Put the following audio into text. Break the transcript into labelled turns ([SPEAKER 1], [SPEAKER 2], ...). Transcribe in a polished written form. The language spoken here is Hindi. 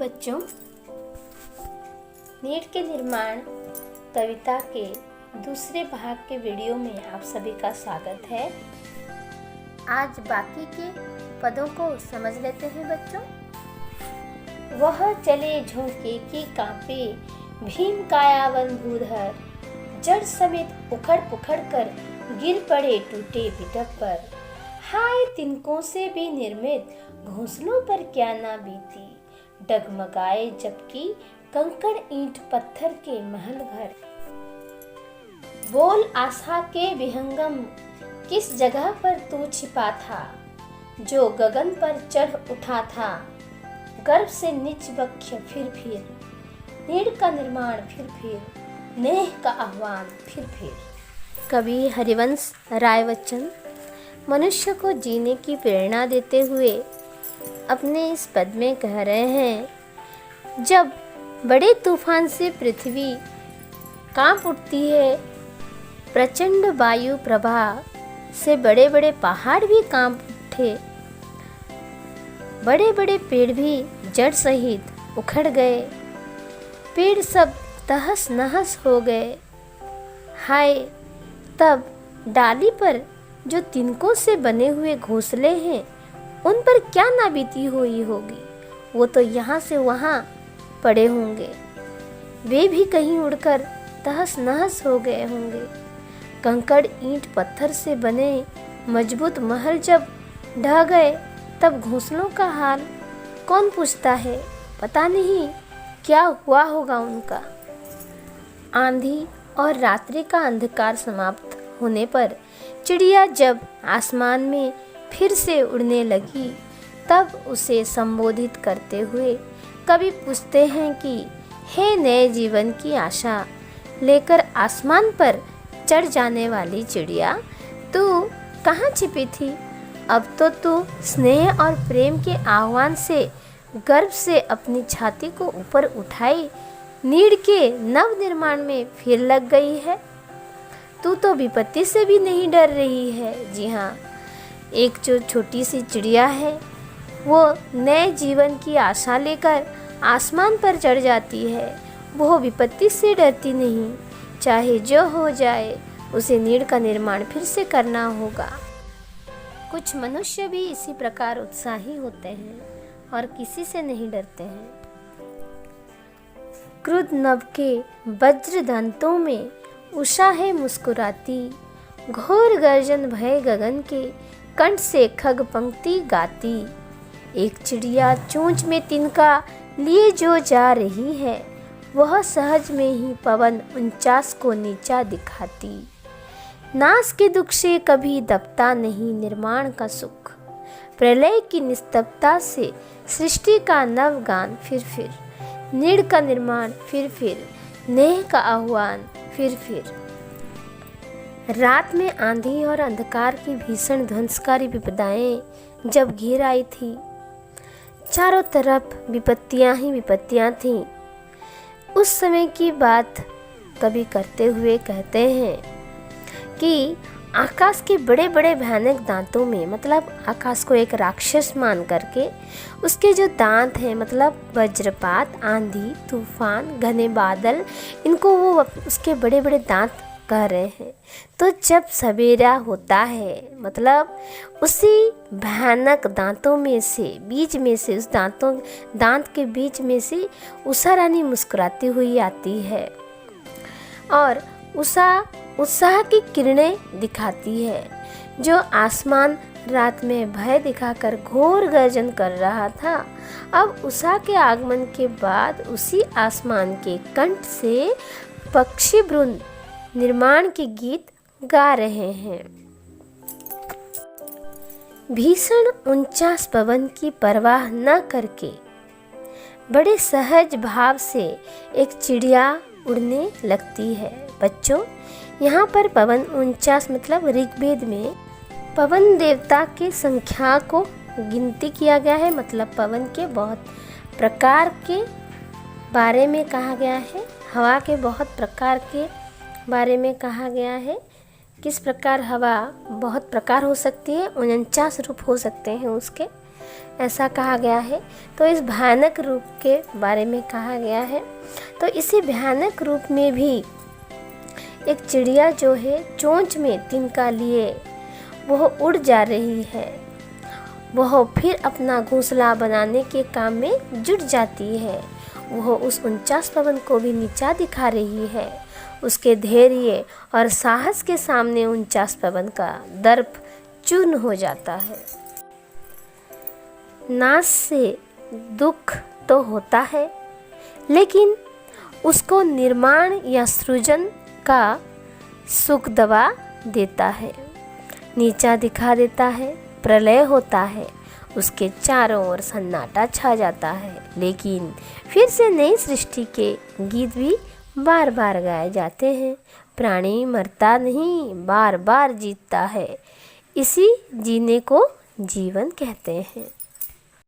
[SPEAKER 1] बच्चों, नीड के निर्माण कविता के दूसरे भाग के वीडियो में आप सभी का स्वागत है। आज बाकी के पदों को समझ लेते हैं बच्चों। वह चले झोंके की कांपे, भीम कायावन भूधर, जड़ समेत उखड़ पुखड़ कर गिर पड़े टूटे बिटक पर। हाय तिनकों से भी निर्मित घोंसलों पर क्या ना बीती, डगमगाए जबकि कंकड़ ईंट पत्थर के महल घर। बोल आशा के विहंगम, किस जगह पर तू छिपा था, जो गगन पर चढ़ उठा था, गर्भ से निच वक्ष फिर नीड़ का निर्माण फिर नेह का आह्वान फिर। कवि हरिवंश राय बच्चन मनुष्य को जीने की प्रेरणा देते हुए अपने इस पद में कह रहे हैं, जब बड़े तूफान से पृथ्वी कांप उठती है, प्रचंड वायु प्रवाह से बड़े बड़े पहाड़ भी कांप उठे, बड़े बड़े पेड़ भी जड़ सहित उखड़ गए, पेड़ सब तहस नहस हो गए। हाय तब डाली पर जो तिनकों से बने हुए घोंसले हैं, उन पर क्या ना बीती हुई होगी। वो तो यहाँ से वहाँ पड़े होंगे, वे भी कहीं उड़कर तहस नहस हो गए होंगे। कंकड़ ईंट पत्थर से बने मजबूत महल जब ढह गए, तब घोंसलों का हाल कौन पूछता है। पता नहीं क्या हुआ होगा उनका। आंधी और रात्रि का अंधकार समाप्त होने पर चिड़िया जब आसमान में फिर से उड़ने लगी, तब उसे संबोधित करते हुए कवि पूछते हैं कि हे नए जीवन की आशा लेकर आसमान पर चढ़ जाने वाली चिड़िया, तू कहाँ छिपी थी। अब तो तू स्नेह और प्रेम के आह्वान से गर्व से अपनी छाती को ऊपर उठाई नीड़ के नव निर्माण में फिर लग गई है। तू तो विपत्ति से भी नहीं डर रही है। जी हाँ, एक जो छोटी सी चिड़िया है, वो नए जीवन की आशा लेकर आसमान पर चढ़ जाती है। वो विपत्ति से डरती नहीं, चाहे जो हो जाए उसे नीड़ का निर्माण फिर से करना होगा। कुछ मनुष्य भी इसी प्रकार उत्साही होते हैं और किसी से नहीं डरते हैं। क्रुद्ध नभ के वज्र दंतों में उषा है मुस्कुराती, घोर गर्जन भय गगन के कंठ से खग पंक्ति गाती। एक चिड़िया चोंच में तिनका लिए जो जा रही है, वह सहज में ही पवन 49 को नीचा दिखाती। नाश के दुख से कभी दबता नहीं निर्माण का सुख, प्रलय की निस्तब्धता से सृष्टि का नव गान फिर नीड़ का निर्माण फिर नेह का आह्वान फिर। रात में आंधी और अंधकार की भीषण ध्वंसकारी विपदाएं जब घेर आई थी, चारों तरफ विपत्तियां ही विपत्तियां थीं। उस समय की बात कवि करते हुए कहते हैं कि आकाश के बड़े बड़े भयानक दांतों में, मतलब आकाश को एक राक्षस मान करके उसके जो दांत हैं, मतलब वज्रपात, आंधी, तूफान, घने बादल, इनको वो उसके बड़े बड़े दांत कह रहे हैं। तो जब सवेरा होता है, मतलब उसी भयानक दांतों में से, बीच में से, उस दांत के बीच में से उषा रानी मुस्कुराती हुई आती है और उषा उत्साह की किरणें दिखाती है। जो आसमान रात में भय दिखाकर घोर गर्जन कर रहा था, अब उषा के आगमन के बाद उसी आसमान के कंठ से पक्षी वृंद निर्माण के गीत गा रहे हैं। भीषण 49 पवन की परवाह न करके बड़े सहज भाव से एक चिड़िया उड़ने लगती है। बच्चों, यहाँ पर पवन 49 मतलब ऋग्वेद में पवन देवता के संख्या को गिनती किया गया है, मतलब पवन के बहुत प्रकार के बारे में कहा गया है, हवा के बहुत प्रकार के बारे में कहा गया है। किस प्रकार हवा बहुत प्रकार हो सकती है, 49 रूप हो सकते हैं उसके। ऐसा कहा गया है। तो इस भयानक रूप के बारे में कहा गया है। तो इसी भयानक रूप में भी एक चिड़िया जो है चोंच में तिनका लिए वह उड़ जा रही है। वह फिर अपना घोंसला बनाने के काम में जुट जाती है। वह उस 49 पवन को भी नीचा दिखा रही है। उसके धैर्य और साहस के सामने 49 पवन का दर्प चूर्ण हो जाता है। नाश से दुख तो होता है, लेकिन उसको निर्माण या सृजन का सुख दबा देता है, नीचा दिखा देता है, प्रलय होता है, उसके चारों ओर सन्नाटा छा जाता है। लेकिन फिर से नई सृष्टि के गीत भी बार बार गाए जाते हैं। प्राणी मरता नहीं, बार बार जीतता है। इसी जीने को जीवन कहते हैं।